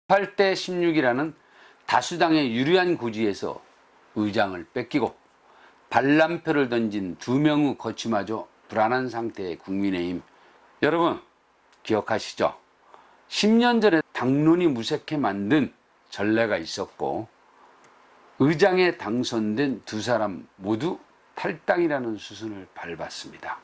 18대 16이라는 다수당의 유리한 고지에서 의장을 뺏기고 반란표를 던진 2명의 거취마저 불안한 상태의 국민의힘. 여러분 기억하시죠? 10년 전에 당론이 무색해 만든 전례가 있었고 의장에 당선된 2사람 모두 탈당이라는 수순을 밟았습니다.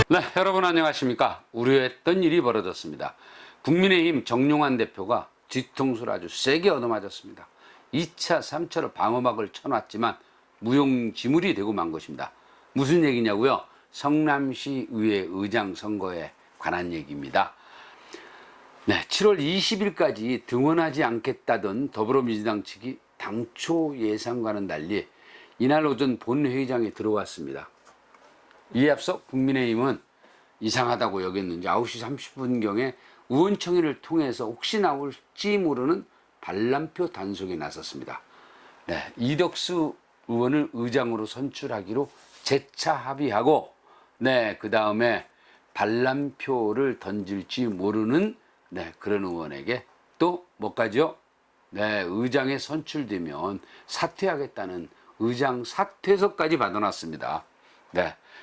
네, 여러분 안녕하십니까? 우려했던 일이 벌어졌습니다. 국민의힘 정용환 대표가 뒤통수를 아주 세게 얻어맞았습니다. 2차, 3차로 방어막을 쳐놨지만 무용지물이 되고 만 것입니다. 무슨 얘기냐고요? 성남시 의회 의장 선거에 관한 얘기입니다. 네, 7월 20일까지 등원하지 않겠다던 더불어민주당 측이 당초 예상과는 달리 이날 오전 본회의장에 들어왔습니다. 이에 앞서 국민의힘은 이상하다고 여겼는지 9시 30분경에 의원총회를 통해서 혹시 나올지 모르는 반란표 단속에 나섰습니다. 네, 이덕수 의원을 의장으로 선출하기로 재차 합의하고 그 다음에 반란표를 던질지 모르는 그런 의원에게 또 뭐까지요? 의장에 선출되면 사퇴하겠다는 의장 사퇴서까지 받아놨습니다.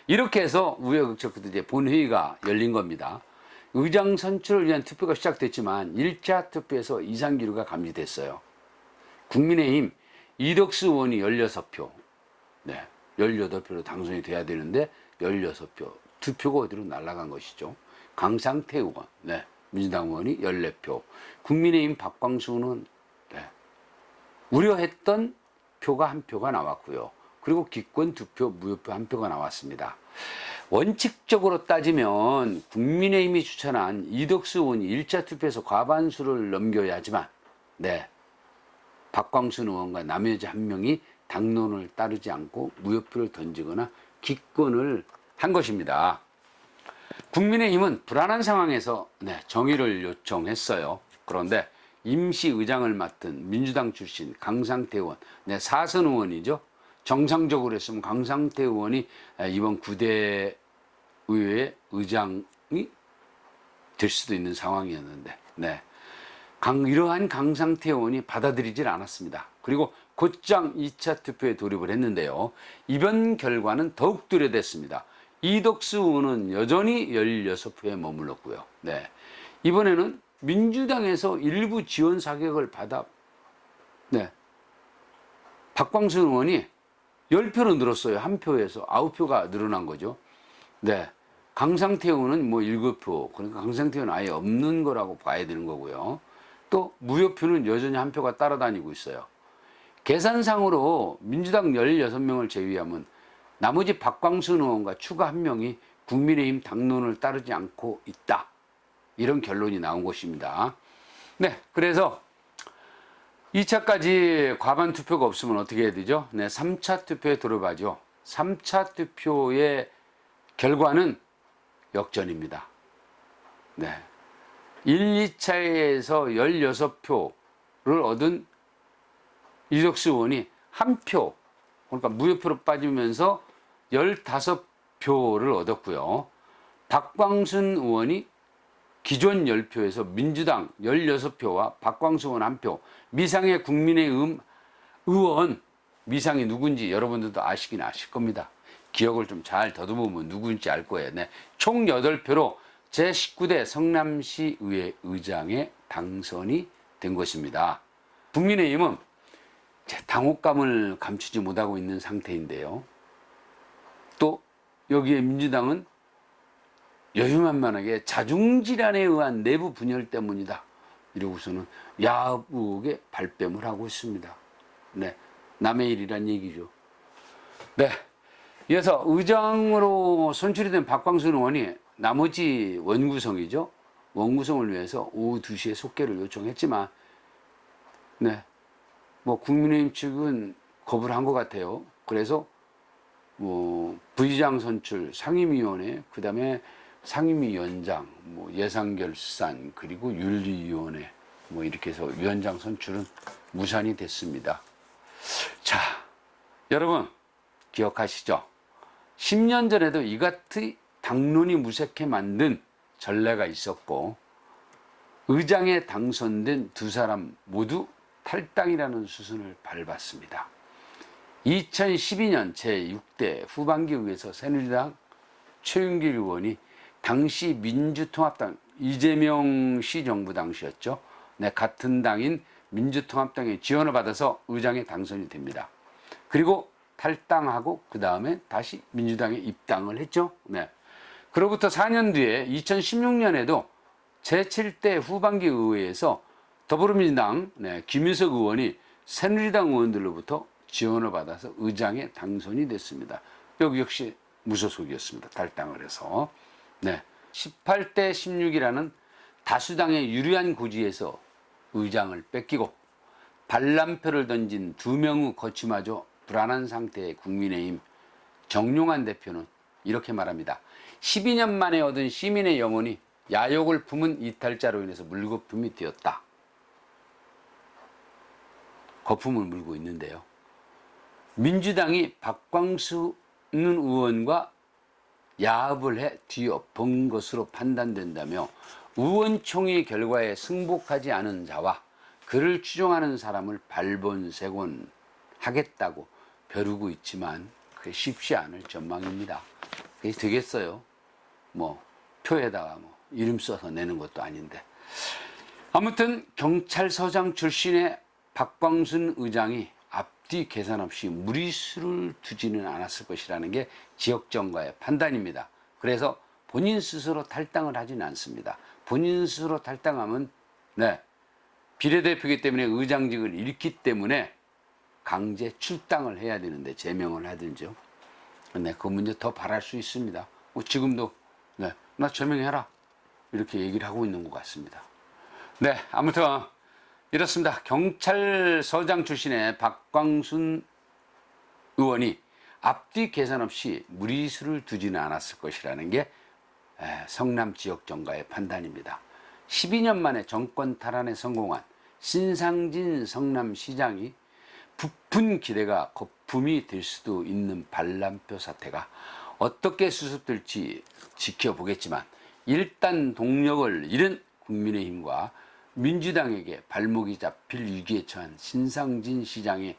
이렇게 해서 우여곡절 끝에 이제 본회의가 열린 겁니다. 의장 선출을 위한 투표가 시작됐지만 1차 투표에서 이상기류가 감지됐어요. 국민의힘 이덕수 의원이 16표, 18표로 당선이 돼야 되는데 16표, 2표가 어디로 날아간 것이죠. 강상태 의원, 민주당 의원이 14표, 국민의힘 박광수 의원은 우려했던 표가 1표가 나왔고요. 그리고 기권 2표, 무효표 1표가 나왔습니다. 원칙적으로 따지면 국민의힘이 추천한 이덕수 의원이 1차 투표에서 과반수를 넘겨야 하지만 박광순 의원과 남여자 1명이 당론을 따르지 않고 무효표를 던지거나 기권을 한 것입니다. 국민의힘은 불안한 상황에서 정의를 요청했어요. 그런데 임시 의장을 맡은 민주당 출신 강상태 의원, 4선 의원이죠. 정상적으로 했으면 강상태 의원이 이번 9대 의회 의장이 될 수도 있는 상황이었는데 이러한 강상태 의원이 받아들이질 않았습니다. 그리고 곧장 2차 투표에 돌입을 했는데요. 이번 결과는 더욱 뚜렷했습니다. 이덕수 의원은 여전히 16표에 머물렀고요. 이번에는 민주당에서 일부 지원 사격을 받아 박광순 의원이 10표로 늘었어요. 1표에서 9표가 늘어난 거죠. 강상태 의원은 7표. 그러니까 강상태 의원은 아예 없는 거라고 봐야 되는 거고요. 또 무효표는 여전히 1표가 따라다니고 있어요. 계산상으로 민주당 16명을 제외하면 나머지 박광순 의원과 추가 1명이 국민의힘 당론을 따르지 않고 있다. 이런 결론이 나온 것입니다. 그래서 2차까지 과반 투표가 없으면 어떻게 해야 되죠? 3차 투표에 돌입하죠. 3차 투표의 결과는 역전입니다. 1, 2차에서 16표를 얻은 이덕수 의원이 1표, 그러니까 무효표로 빠지면서 15표를 얻었고요. 박광순 의원이 기존 10표에서 민주당 16표와 박광수 의원 1표, 미상의 국민의힘 의원, 미상이 누군지 여러분들도 아시긴 아실 겁니다. 기억을 좀 잘 더듬으면 누군지 알 거예요. 총 8표로 제19대 성남시 의회 의장에 당선이 된 것입니다. 국민의힘은 당혹감을 감추지 못하고 있는 상태인데요. 또 여기에 민주당은 여유만만하게 자중질환에 의한 내부 분열 때문이다. 이러고서는 야북에 발뺌을 하고 있습니다. 남의 일이란 얘기죠. 이어서 의장으로 선출이 된 박광순 의원이 나머지 원구성이죠. 원구성을 위해서 오후 2시에 속개를 요청했지만 국민의힘 측은 거부를 한 것 같아요. 그래서 부의장 선출, 상임위원회, 그 다음에 상임위원장, 예산결산, 그리고 윤리위원회 이렇게 해서 위원장 선출은 무산이 됐습니다. 자, 여러분 기억하시죠? 10년 전에도 이같이 당론이 무색해 만든 전례가 있었고 의장에 당선된 두 사람 모두 탈당이라는 수순을 밟았습니다. 2012년 제6대 후반기 의회에서 새누리당 최윤길 의원이 당시 민주통합당 이재명 시 정부 당시였죠. 네, 같은 당인 민주통합당의 지원을 받아서 의장에 당선이 됩니다. 그리고 탈당하고 그 다음에 다시 민주당에 입당을 했죠. 네. 그로부터 4년 뒤에 2016년에도 제7대 후반기 의회에서 더불어민주당 김윤석 의원이 새누리당 의원들로부터 지원을 받아서 의장에 당선이 됐습니다. 여기 역시 무소속이었습니다. 탈당을 해서. 네. 18대 16이라는 다수당의 유리한 고지에서 의장을 뺏기고 반란표를 던진 두 명의 거취마저 불안한 상태의 국민의힘 정용환 대표는 이렇게 말합니다. 12년 만에 얻은 시민의 영혼이 야욕을 품은 이탈자로 인해서 물거품이 되었다. 거품을 물고 있는데요. 민주당이 박광순 의원과 야합을 해 뒤엎은 것으로 판단된다며 의원총회 결과에 승복하지 않은 자와 그를 추종하는 사람을 발본색원하겠다고 벼르고 있지만 그게 쉽지 않을 전망입니다. 그게 되겠어요? 뭐 표에다가 뭐 이름 써서 내는 것도 아닌데. 아무튼 경찰서장 출신의 박광순 의장이 앞뒤 계산 없이 무리수를 두지는 않았을 것이라는 게 지역정가의 판단입니다. 그래서 본인 스스로 탈당을 하지는 않습니다. 본인 스스로 탈당하면 비례대표이기 때문에 의장직을 잃기 때문에 강제 출당을 해야 되는데 제명을 하든지요. 그 문제 더 바랄 수 있습니다. 지금도 나 제명해라 이렇게 얘기를 하고 있는 것 같습니다. 아무튼 이렇습니다. 경찰서장 출신의 박광순 의원이 앞뒤 계산 없이 무리수를 두지는 않았을 것이라는 게 성남 지역 정가의 판단입니다. 12년 만에 정권 탈환에 성공한 신상진 성남시장이 부푼 기대가 거품이 될 수도 있는 반란표 사태가 어떻게 수습될지 지켜보겠지만 일단 동력을 잃은 국민의힘과 민주당에게 발목이 잡힐 위기에 처한 신상진 시장의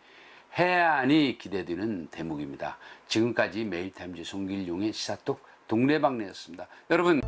해안이 기대되는 대목입니다. 지금까지 매일타임즈 송길용의 시사톡 동네방네였습니다. 여러분